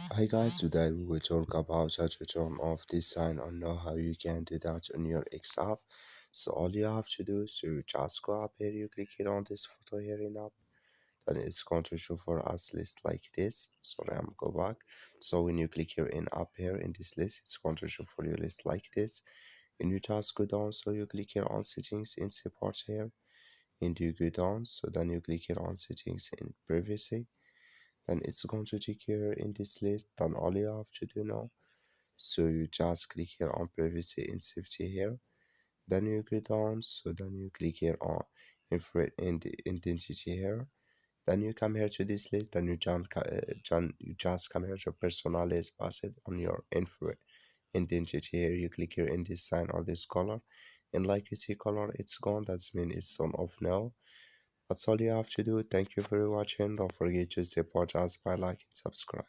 Hi guys, today we will talk about how to turn off this sign and know how you can do that on your X app. So all you have to do is you just go up here, you click here on this photo here in app, then it's going to show for us list like this. Sorry, I'm go back. So when you click here in up here in this list, it's going to show for your list like this. And you just go down, so you click here on settings in support here, and you go down, so then you click here on settings in privacy, then it's going to take here in this list. Then all you have to do now, so you just click here on privacy and safety here, then you go down, so then you click here on Inferred identity here, then you come here to this list, then you just come here to personalize password on your Inferred identity here. You click here in this sign or this color, and like you see color, it's gone. That's mean it's on off now. That's all you have to do. Thank you for watching. Don't forget to support us by liking and subscribe.